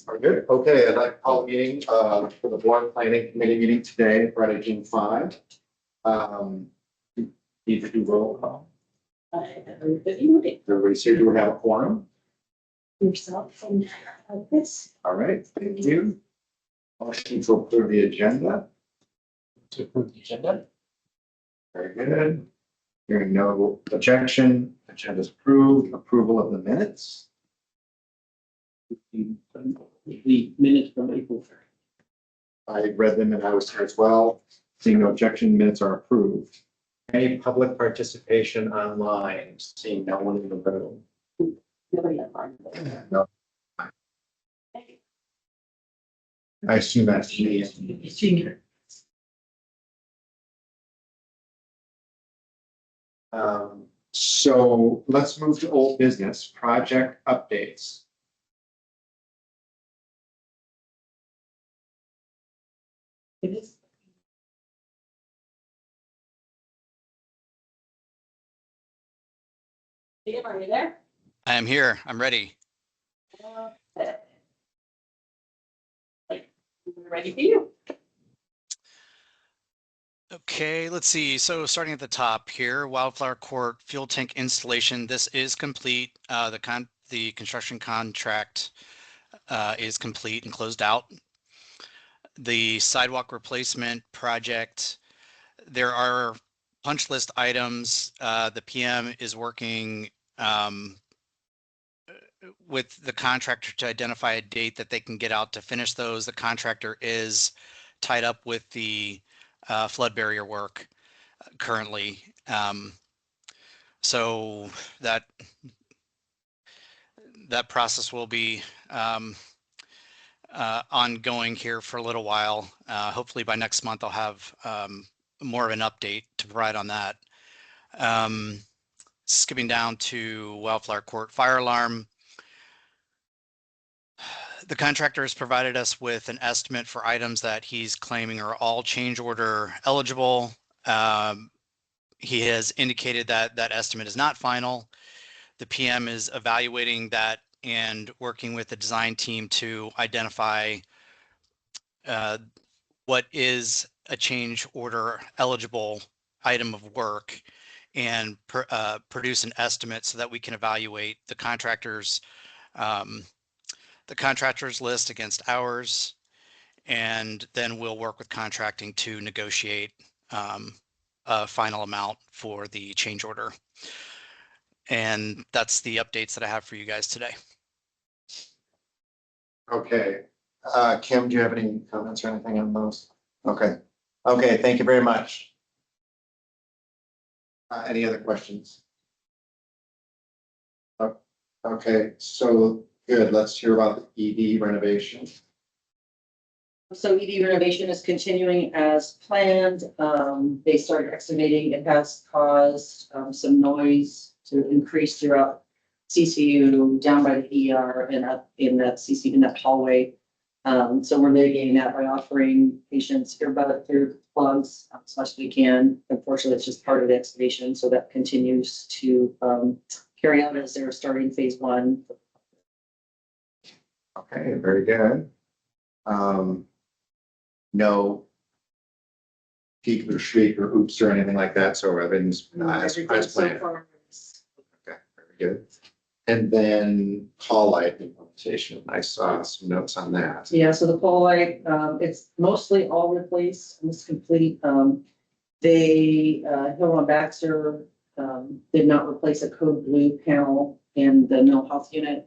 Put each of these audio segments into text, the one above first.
Are good. Okay, I'd like to call the meeting for the Board Planning Committee meeting today, Friday, June 5. Need to do roll call. Everybody's here. Do we have a quorum? Yourself and Chris. All right, thank you. Motion to approve the agenda. To approve the agenda. Very good. Hearing no objection, agenda is approved. Approval of the minutes. The minutes from April 3rd. I read them and I was here as well. Seeing no objection, minutes are approved. Any public participation online? Seeing no one in the room. Nobody online. No. I assume that's me. Senior. So let's move to old business, project updates. It is. Liam, are you there? I am here. I'm ready. We're ready for you. Okay, let's see. So starting at the top here, Wildflower Court fuel tank installation. This is complete. The construction contract is complete and closed out. The sidewalk replacement project, there are punch list items. The PM is working with the contractor to identify a date that they can get out to finish those. The contractor is tied up with the flood barrier work currently. So that process will be ongoing here for a little while. Hopefully by next month, I'll have more of an update to provide on that. Skipping down to Wildflower Court fire alarm. The contractor has provided us with an estimate for items that he's claiming are all change order eligible. He has indicated that that estimate is not final. The PM is evaluating that and working with the design team to identify what is a change order eligible item of work and produce an estimate so that we can evaluate the contractor's list against ours, and then we'll work with contracting to negotiate a final amount for the change order. And that's the updates that I have for you guys today. Okay. Kim, do you have any comments or anything on those? Okay. Okay, thank you very much. Any other questions? Okay, so good. Let's hear about the ED renovation. So ED renovation is continuing as planned. They started excavating. It has caused some noise to increase throughout CCU, down by the ER and up in that CCU, in that hallway. So we're mitigating that by offering patients earbud plugs as much as we can. Unfortunately, it's just part of the excavation, so that continues to carry out as they're starting phase 1. Okay, very good. No peak or shriek or oops or anything like that, so everything's as Everything so planned. far is- Okay, very good. And then call light implementation. I saw some notes on that. Yeah, so the pole light, it's mostly all replaced and it's complete. They, Hill and Baxter, did not replace a code blue panel in the mental health unit.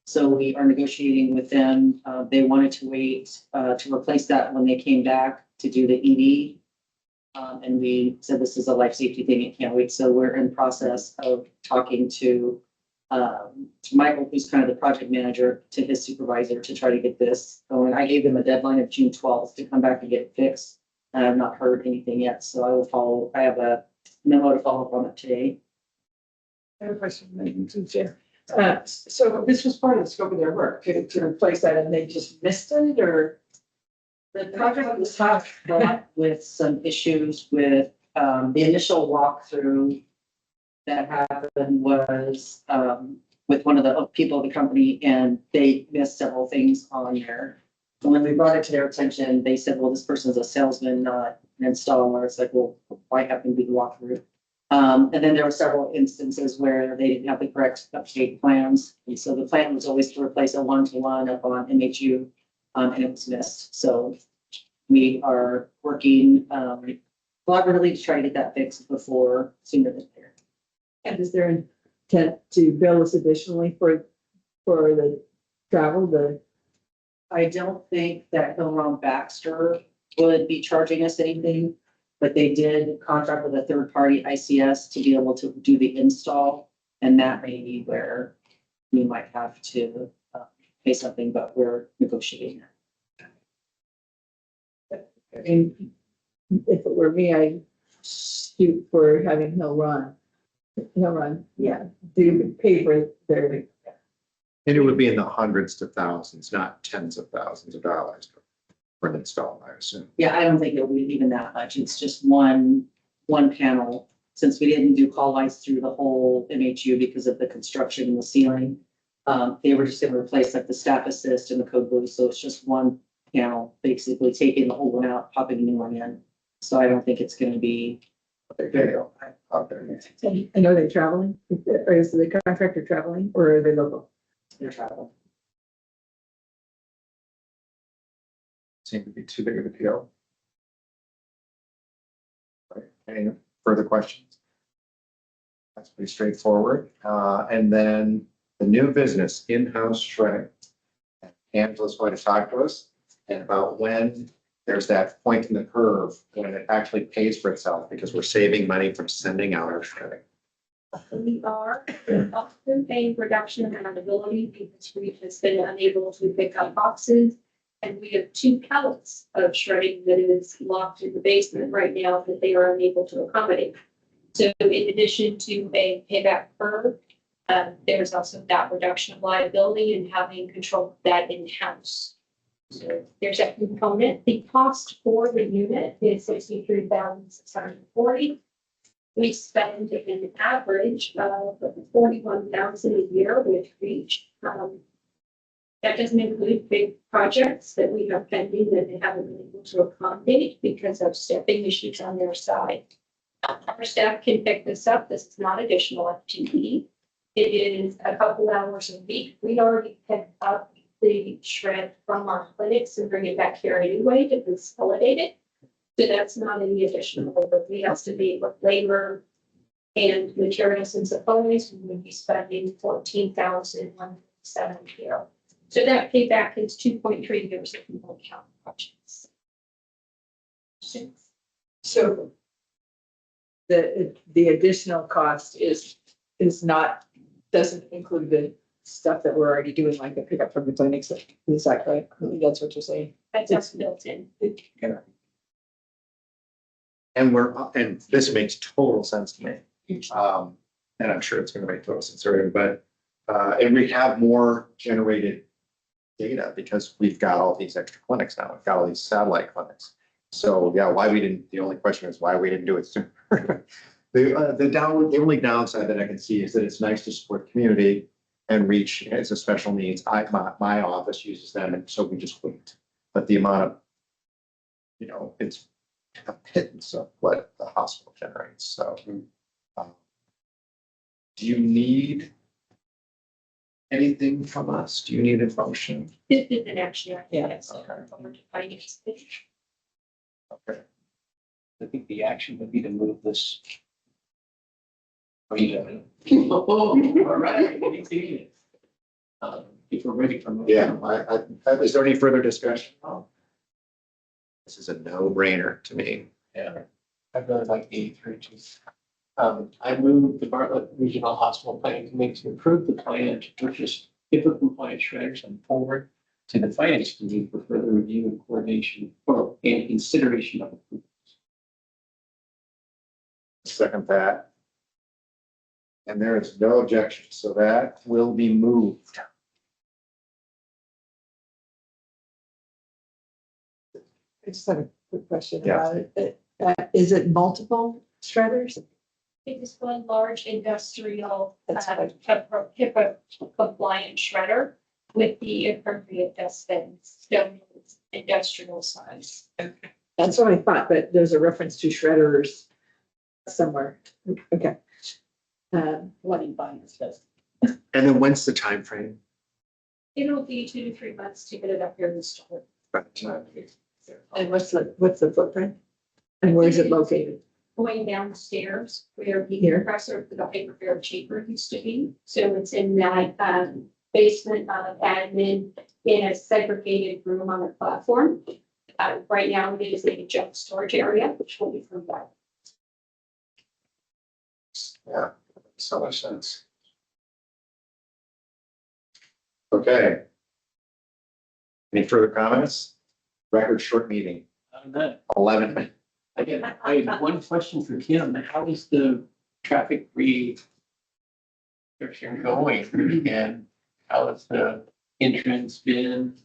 So we are negotiating with them. They wanted to wait, to replace that when they came back to do the ED. And we said, this is a life safety thing. It can't wait. So we're in process of talking to Michael, who's kind of the project manager, to his supervisor to try to get this going. I gave them a deadline of June 12th to come back and get it fixed. And I've not heard anything yet, so I will follow. I have a memo to follow up on it today. I have a question, Megan, too, Chair. So this was part of the scope of their work to replace that, and they just missed it, or? The project was tough, but with some issues with the initial walkthrough. that happened was, with one of the people of the company, and they missed several things on there. And when we brought it to their attention, they said, well, this person's a salesman, not an installer. It's like, well, why haven't we walked through? And then there were several instances where they didn't have the correct update plans. And so the plan was always to replace a one-to-one up on MHU, and it was missed. So we are working, collaboratively to try to get that fixed before sooner than later. And is there intent to bill us additionally for the travel, I don't think that Hillron Baxter would be charging us anything, but they did contract with a third party ICS to be able to do the install. And that may be where we might have to pay something, but we're negotiating that. I mean, if it were me, I'd shoot for having Hillron, yeah, do pay for their, And it would be in the hundreds to thousands, not tens of thousands of dollars for an install, I assume. Yeah, I don't think it'll be even that much. It's just one panel. Since we didn't do call lights through the whole MHU because of the construction and the ceiling. They were just gonna replace like the staff assist and the code blue, so it's just one panel, basically taking the old one out, popping a new one in. So I don't think it's gonna be. Okay. I know they're traveling, or is the contractor traveling, or are they local? Their travel. Seemed to be too big of a deal. Right, any further questions? That's pretty straightforward. And then the new business, in-house shredding. Angela's going to talk to us and about when there's that point in the curve when it actually pays for itself because we're saving money from sending out our shredding. We are often paying reduction in accountability because we have been unable to pick up boxes. And we have 2 pallets of shredding that is locked in the basement right now that they are unable to accommodate. So in addition to a payback curve, there's also that reduction of liability and having control of that in-house. So there's that component. The cost for the unit is $63,640. We spend an average of $41,000 a year with Reach. That doesn't include big projects that we have pending that they haven't been able to accommodate because of staffing issues on their side. Our staff can pick this up. This is not additional FTE. It is a couple hours a week. We already picked up the shred from our clinics and bring it back here anyway to consolidate it. So that's not any additional, but we estimate with labor and materials and supplies, we would be spending $14,170 here. So that payback is 2.3 years if you don't count projects. So the additional cost is not, doesn't include the stuff that we're already doing, like the pickup from the clinics. Is that right? That's what you're saying? That's built in. And this makes total sense to me. And I'm sure it's gonna make total sense to everybody, but, and we have more generated data because we've got all these extra clinics now. We've got all these satellite clinics. So yeah, the only question is why we didn't do it sooner. The only downside that I can see is that it's nice to support the community and Reach as a special needs. My office uses them and so we just wouldn't. But the amount of, it's a pittance of what the hospital generates, so. Do you need anything from us? Do you need a motion? This is an action. Yeah. Yes. Over to finance. Okay. I think the action would be to move this. Oh, all right. If we're ready for. Yeah, is there any further discussion? This is a no-brainer to me. Yeah, I really like the 832. I moved the Bartlett Regional Hospital Planning Committee to approve the plan to purchase HIPAA compliant shredders and forward to the Finance Committee for further review and coordination and consideration of approval. Second that. And there is no objection, so that will be moved. I just have a quick question Yeah. about it. Is it multiple shredders? It is one large industrial, That's fine. HIPAA compliant shredder with the appropriate distance, industrial size. That's what I thought, but there's a reference to shredders somewhere. Okay. What you buy is best. And then when's the time frame? It'll be 2 to 3 months to get it up here in the store. And what's the footprint? And where is it located? Going downstairs where the Here. compressor for the hyperfair chamber used to be. So it's in that basement of admin in a segregated room on the platform. Right now it is a junk storage area, which will be from that. Yeah, so much sense. Okay. Any further comments? Record short meeting, On that, 11 minutes. I had one question for Kim. How is the traffic restriction going? And how has the entrance been?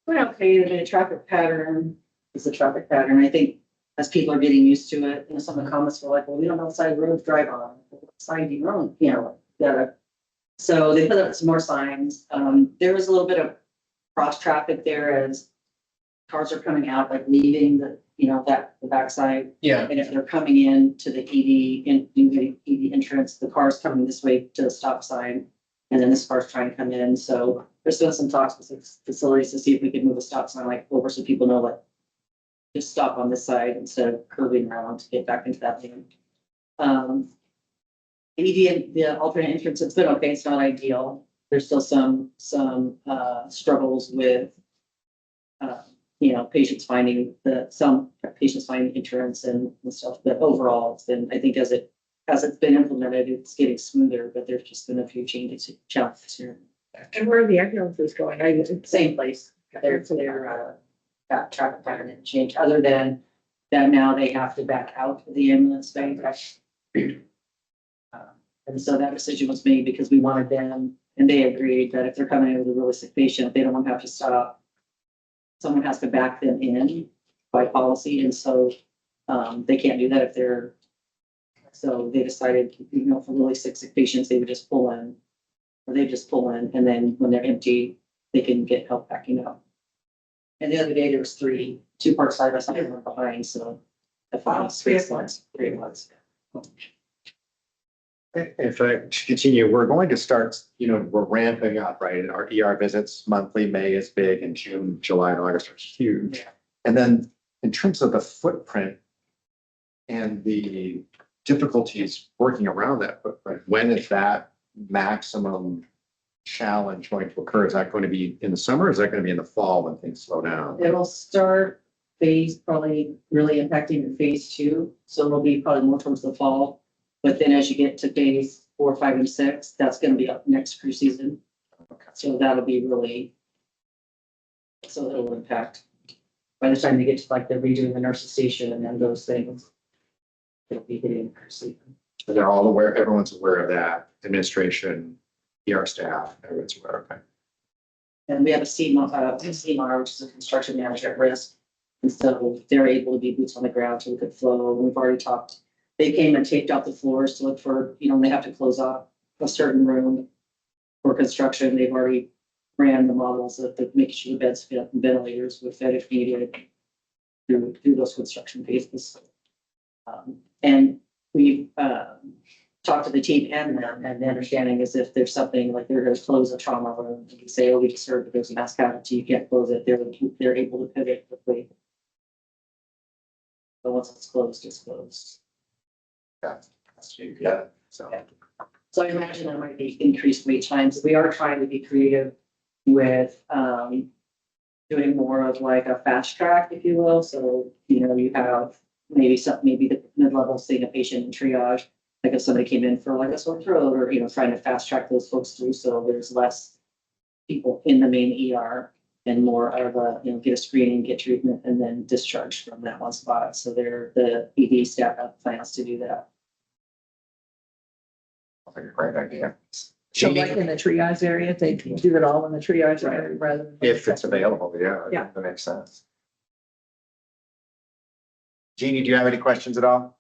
We're okay, the traffic pattern is a traffic pattern. I think as people are getting used to it, some of the comments were like, well, we don't know what side of the road to drive on, what side do you own, gotta. So they put up some more signs. There was a little bit of cross traffic there as cars are coming out, like leaving the, the backside. Yeah. And if they're coming in to the ED entrance, the car's coming this way to the stop sign. And then this car's trying to come in. So there's been some talks with facilities to see if we could move a stop sign like over so people know like just stop on this side instead of curving around to get back into that lane. The alternate entrance, it's been okay. It's not ideal. There's still some struggles with patients finding some patients finding insurance and stuff, but overall it's been, I think as it's been implemented, it's getting smoother, but there's just been a few challenges here. And where are the ambulances going? Same place, they're got traffic pattern and change, other than that now they have to back out of the ambulance bay. And so that decision was made because we wanted them, and they agreed that if they're coming in with a really sick patient, they don't want to have to stop. Someone has to back them in by policy, and so they can't do that if they're. So they decided, for really sick patients, they would just pull in, or they just pull in, and then when they're empty, they can get help backing up. And the other day there was two parts side by side and one behind, so. Wow, 3 at once. 3 at once. If I continue, we're going to start, we're ramping up, right? And our ER visits monthly, May is big, and June, July, and August are huge. And then in terms of the footprint and the difficulties working around that footprint, when is that maximum challenge going to occur? Is that going to be in the summer? Or is that going to be in the fall when things slow down? It'll start probably really impacting in phase 2, so it'll be probably more towards the fall. But then as you get to phase 4, 5, and 6, that's gonna be up next crew season. So that'll be really. So it'll impact. By the time they get to like the redoing the nurse's station and then those things. It'll be hitting crew season. And they're all aware, everyone's aware of that, administration, ER staff, everyone's aware, okay. And we have a CMAR, which is a construction manager at risk. And so they're able to be boots on the ground to look at flow. We've already talked. They came and taped out the floors to look for, they have to close off a certain room for construction. They've already ran the models of making sure the beds fit up and ventilators were fed if needed through those construction phases. And we've talked to the team and them, and the understanding is if there's something like they're going to close a trauma room, you can say, oh, we just heard that there's a mass casualty, you can't close it. They're able to pivot quickly. But once it's closed. Yeah, so. So I imagine there might be increased wait times. We are trying to be creative with doing more of like a fast track, if you will. So, you have maybe the mid-level seeing a patient in triage, like if somebody came in for like a sore throat or, trying to fast track those folks through. So there's less people in the main ER and more of a, get a screening, get treatment, and then discharge from that one spot. So the ED staff have plans to do that. I think a great idea. So like in the triage area, they do it all in the triage area rather than. If it's available, yeah, Yeah. that makes sense. Jeannie, do you have any questions at all?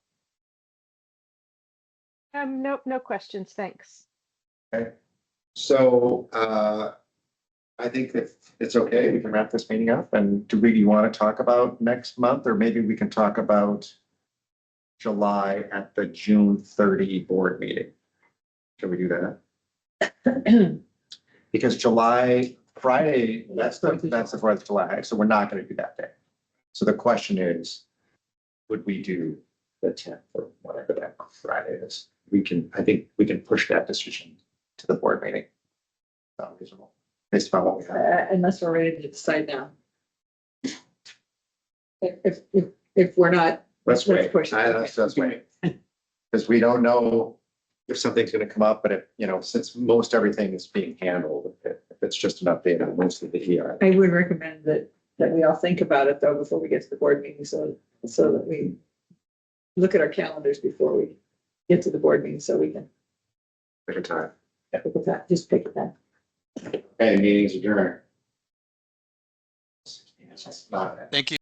Nope, no questions, thanks. So, I think if it's okay, we can wrap this meeting up. And do you want to talk about next month, or maybe we can talk about July at the June 30 board meeting? Should we do that? Because July, Friday, that's the 4th of July, so we're not going to do that day. So the question is, would we do the 10th or whatever that Friday is? I think we can push that decision to the board meeting. Sound reasonable, based on what we have. Unless we're ready to decide now. If we're not, Let's let's wait. push it. Let's wait. Because we don't know if something's gonna come up, but since most everything is being handled, if it's just an update on most of the ER. I would recommend that we all think about it though before we get to the board meeting, so that we look at our calendars before we get to the board meeting, so we can Pick a time. pick a time, just pick a time. Okay, meeting's adjourned. Thank you.